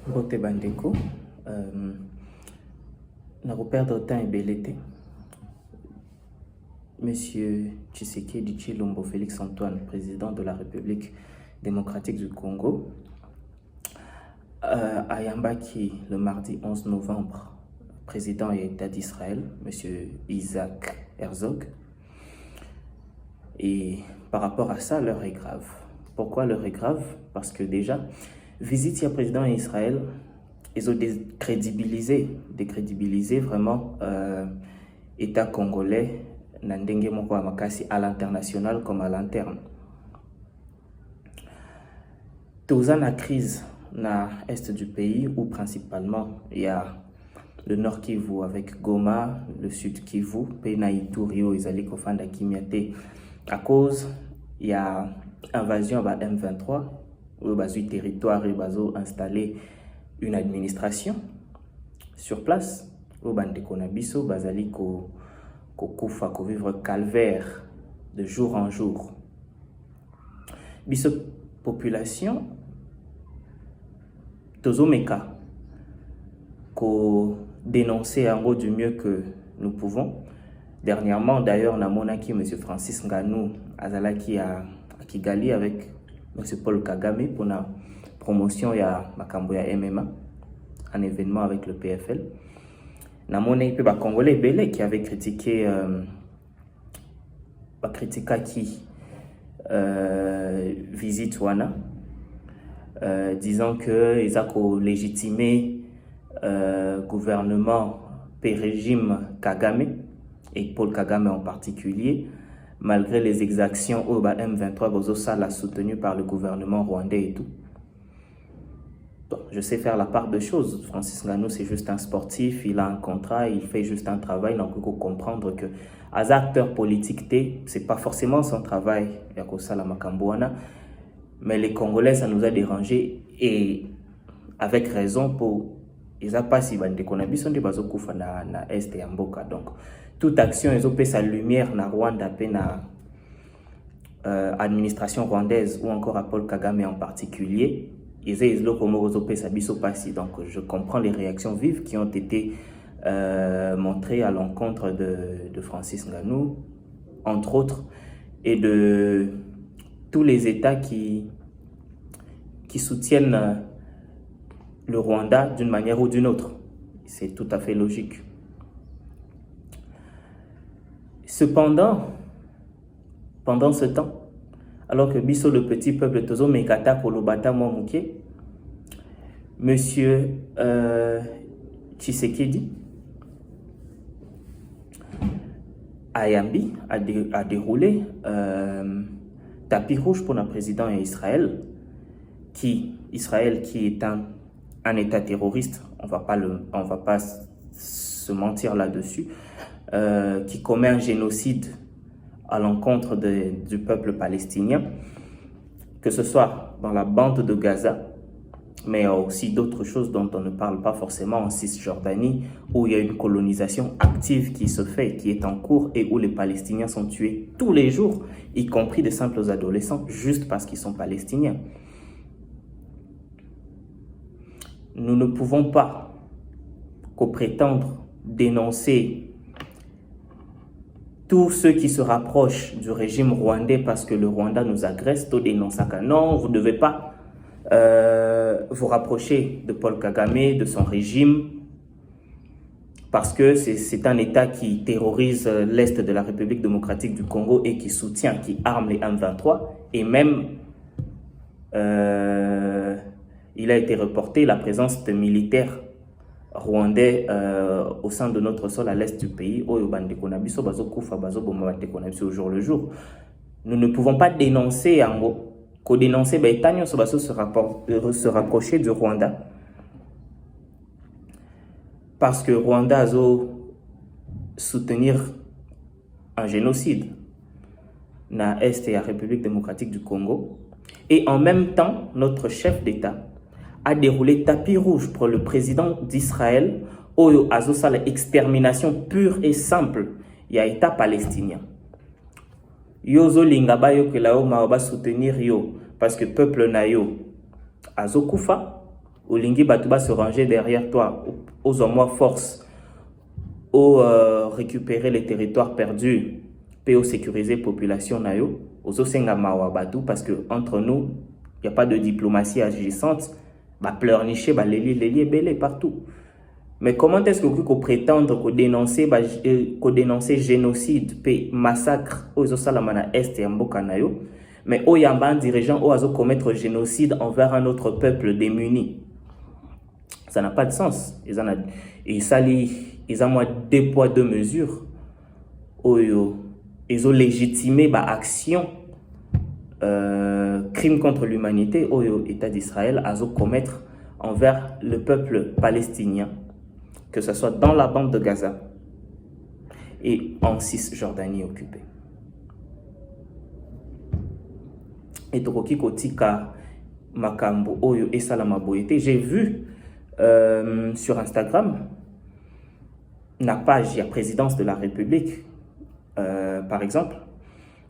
Bote Bandeko, n'a pas perdre temps et belleté. Monsieur Tshisekedi Tshilombo Félix Antoine, président de la République démocratique du Congo, à Yambaki le mardi 11 novembre, président et État d'Israël, monsieur Isaac Herzog. Et par rapport à ça, l'heure est grave. Pourquoi l'heure est grave? Parce que déjà, visite le président d'Israël, ils ont décrédibilisé vraiment l'État congolais à l'international comme à l'interne. Dans la crise dans l'est du pays où principalement il y a le nord Kivu avec Goma, le sud Kivu, Pena Iturio, Izali Kofanda Kimiate. À cause, il y a invasion à M23, où le territoire est installé une administration sur place, où Bandekonabiso, Bazali ko vivre calvaire de jour en jour. Biso population, Tozomeka, ko dénoncer en gros du mieux que nous pouvons. Dernièrement, d'ailleurs, on a monaki M. Francis Nganou Azalaki à Kigali avec M. Paul Kagame pour la promotion de Makamboya MMA, un événement avec le PFL. Na monaki pe ba Congolais belé qui avait critiqué qui visite Wana, disant que ils ont légitimé gouvernement régime Kagame et Paul Kagame en particulier, malgré les exactions au M23 Bozosa l'a soutenu par le gouvernement rwandais et tout. Bon, je sais faire la part de choses. Francis Nganou, c'est juste un sportif, il a un contrat, il fait juste un travail. Donc, il faut comprendre que, as acteur politique, c'est pas forcément son travail, mais les Congolais, ça nous a dérangé et avec raison pour. Ils n'ont pas si ils sont des bases na est et Mboka. Donc, toute action, ils ont fait sa lumière na Rwanda, na administration rwandaise ou encore à Paul Kagame en particulier. Ils ont fait sa bisopassi. Donc, je comprends les réactions vives qui ont été montrées à l'encontre de Francis Nganou, entre autres, et de tous les États qui soutiennent le Rwanda d'une manière ou d'une autre. C'est tout à fait logique. Cependant, pendant ce temps, alors que Bisso, le petit peuple Tozo Mekata Kolobata Mwamuke, monsieur Tshisekedi Ayambi a déroulé tapis rouge pour le président Israël qui est un État terroriste, on va pas se mentir là-dessus, qui commet un génocide à l'encontre du peuple palestinien, que ce soit dans la bande de Gaza, mais aussi d'autres choses dont on ne parle pas forcément en Cisjordanie, où il y a une colonisation active qui se fait, qui est en cours, et où les Palestiniens sont tués tous les jours, y compris des simples adolescents, juste parce qu'ils sont palestiniens. Nous ne pouvons pas prétendre dénoncer tous ceux qui se rapprochent du régime rwandais parce que le Rwanda nous agresse. Non, vous ne devez pas vous rapprocher de Paul Kagame, de son régime, parce que c'est un État qui terrorise l'Est de la République démocratique du Congo et qui soutient, qui arme les M23, et même il a été reporté la présence de militaires rwandais au sein de notre sol à l'est du pays. Au jour le jour. Nous ne pouvons pas dénoncer en gros. Dénoncer se rapprocher du Rwanda. Parce que Rwanda a soutenir un génocide dans l'Est et la République démocratique du Congo. Et en même temps, notre chef d'État a déroulé tapis rouge pour le président d'Israël où a l'extermination pure et simple. Il y a État palestinien. Yozo lingaba yo soutenir yo parce que peuple na yo azokufa olingi batuba se ranger derrière toi, aux moi force, au récupérer les territoires perdus, puis au sécuriser population nayo, aux senga mawa batu, parce que entre nous, il n'y a pas de diplomatie agissante, bah pleurnicher, bah les belé partout. Mais comment est-ce que vous prétendre qu'on dénoncer génocide, puis massacre aux Salamana Est et Mboka nayo, mais au Yamba dirigeant au azo commettre génocide envers un autre peuple démuni? Ça n'a pas de sens. Ils ont deux poids, deux mesures. Ils ont légitimé bah, action, crime contre l'humanité au État d'Israël à commettre envers le peuple palestinien, que ce soit dans la bande de Gaza et en Cisjordanie occupée. Et Toroki Kotika Makambo Oyo et Salamaboyete, j'ai vu sur Instagram la page, il y a présidence de la République, par exemple.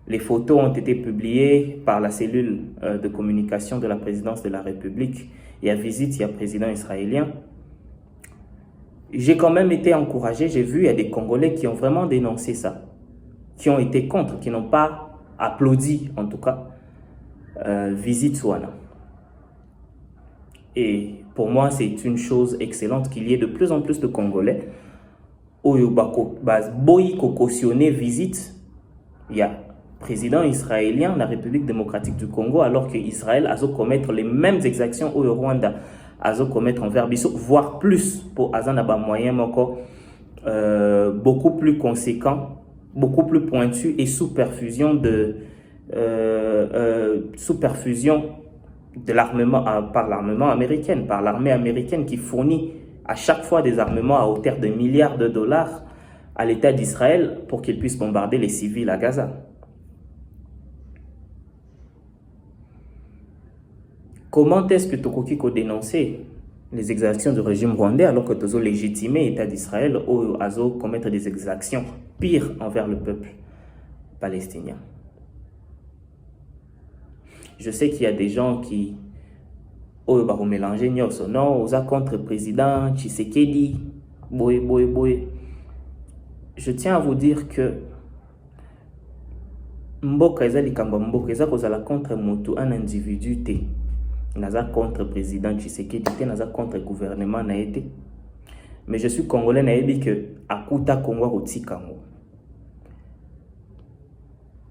Les photos ont été publiées par la cellule de communication de la présidence de la République. Il y a visite, il y a président israélien. J'ai quand même été encouragé, j'ai vu, il y a des Congolais qui ont vraiment dénoncé ça, qui ont été contre, qui n'ont pas applaudi, en tout cas, visite Souana. Et pour moi, c'est une chose excellente qu'il y ait de plus en plus de Congolais où boy cautionner visite. Il y a président israélien, la République démocratique du Congo, alors que Israël a commettre les mêmes exactions au Rwanda a commettre envers Bissau, voire plus pour Azanaba moyen beaucoup plus conséquent, beaucoup plus pointu et sous perfusion de l'armement par l'armement américain, par l'armée américaine qui fournit à chaque fois des armements à hauteur de milliards de dollars à l'État d'Israël pour qu'il puisse bombarder les civils à Gaza. Comment est-ce que Tokoki a dénoncé les exactions du régime rwandais alors que Tozo légitimé l'État d'Israël ou Azo commettre des exactions pires envers le peuple palestinien? Je sais qu'il y a des gens qui ont mélangé non, aux contre président Tshisekedi, boy. Je tiens à vous dire que Mboka ezali kamba Mboka eza kozala contre mutu un individu te. Naza contre président Tshisekedi te, naza contre gouvernement na été. Mais je suis congolais naebi que akuta Congo kotikango.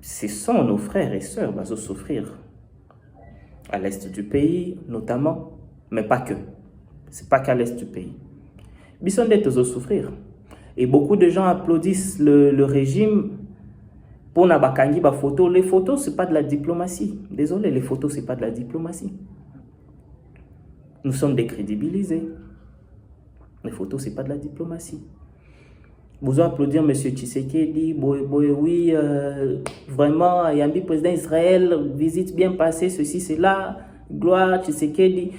Ce sont nos frères et sœurs qui vont souffrir à l'est du pays notamment, mais pas que. C'est pas qu'à l'est du pays. Ils sont des souffrir. Et beaucoup de gens applaudissent le régime pour Nabakangi ba photo. Les photos, c'est pas de la diplomatie. Désolé, les photos, c'est pas de la diplomatie. Nous sommes décrédibilisés. Les photos, c'est pas de la diplomatie. Vous applaudir M. Tshisekedi, oui, vraiment, Yambi, président d'Israël, visite bien passée, ceci, cela, gloire, Tshisekedi.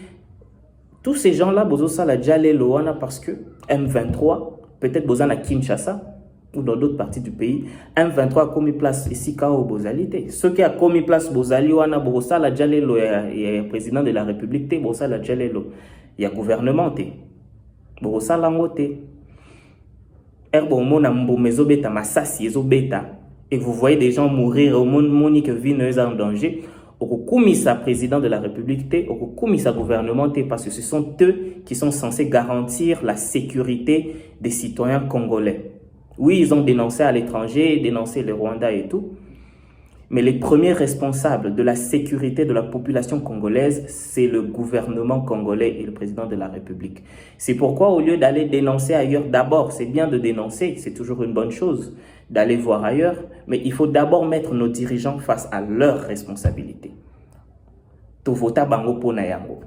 Tous ces gens-là, vous avez déjà les Loana parce que M23, peut-être vous à Kinshasa ou dans d'autres parties du pays, M23 a commis place ici, Kao Bozalité. Ceux qui a commis place Bozali, Wana, Bozala, déjà les il y a président de la République, Bozala, déjà les il y a gouvernement, Bozala, et vous voyez des gens mourir au monde que vie est en danger. Au président de la République, au gouvernement, parce que ce sont eux qui sont censés garantir la sécurité des citoyens congolais. Oui, ils ont dénoncé à l'étranger, dénoncé le Rwanda et tout. Mais les premiers responsables de la sécurité de la population congolaise, c'est le gouvernement congolais et le président de la République. C'est pourquoi, au lieu d'aller dénoncer ailleurs, d'abord, c'est bien de dénoncer, c'est toujours une bonne chose d'aller voir ailleurs, mais il faut d'abord mettre nos dirigeants face à leurs responsabilités. Tovota bango pona yango.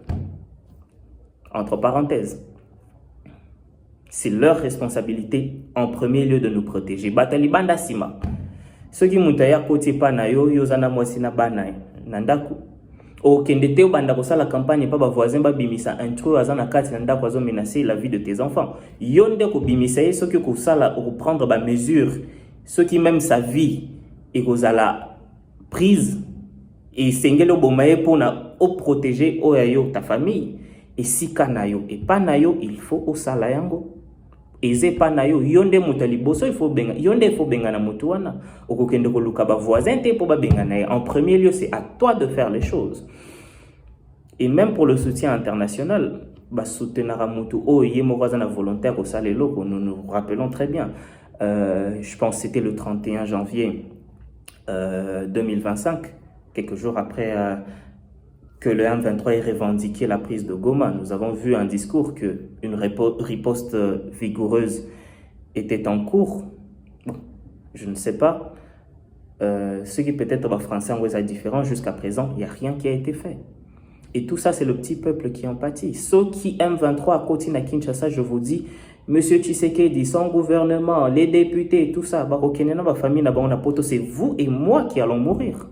Entre parenthèses, c'est leur responsabilité en premier lieu de nous protéger. Batali banda sima. Ceux qui mutaya koti pa na yo yozana mwasi na bana nandaku o kende te banda ko sala campagne pa ba voisin ba bimisa intro azana kati nandaku azo menacer la vie de tes enfants. Yonde ko bimisa ceux qui ko sala ou prendre ba mesure, ceux qui même sa vie et kozala prise et sengelo bomaye pour na o protéger o yayo ta famille esika na yo et pas na yo, il faut osala yango. Eze pa na yo yonde mutali boso il faut benga yonde il faut benga na mutu wana okokende ko luka ba voisin te po ba benga na. En premier lieu, c'est à toi de faire les choses. Et même pour le soutien international, ba soutenara mutu o yemo na volontaire au sale loko, nous nous rappelons très bien. Je pense que c'était le 31 janvier 2025, quelques jours après que le M23 ait revendiqué la prise de Goma. Nous avons vu un discours qu'une riposte vigoureuse était en cours. Bon, je ne sais pas. Ce qui peut-être en français est différent, jusqu'à présent, il n'y a rien qui a été fait. Et tout ça, c'est le petit peuple qui en pâtit. Ceux qui M23 à côté de Kinshasa, je vous dis, Monsieur Tshisekedi, son gouvernement, les députés, tout ça, c'est vous et moi qui allons mourir.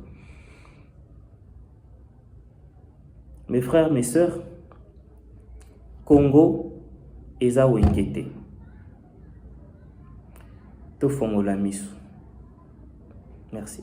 Mes frères, mes sœurs, Congo, eza wengete. Tofongola misu. Merci.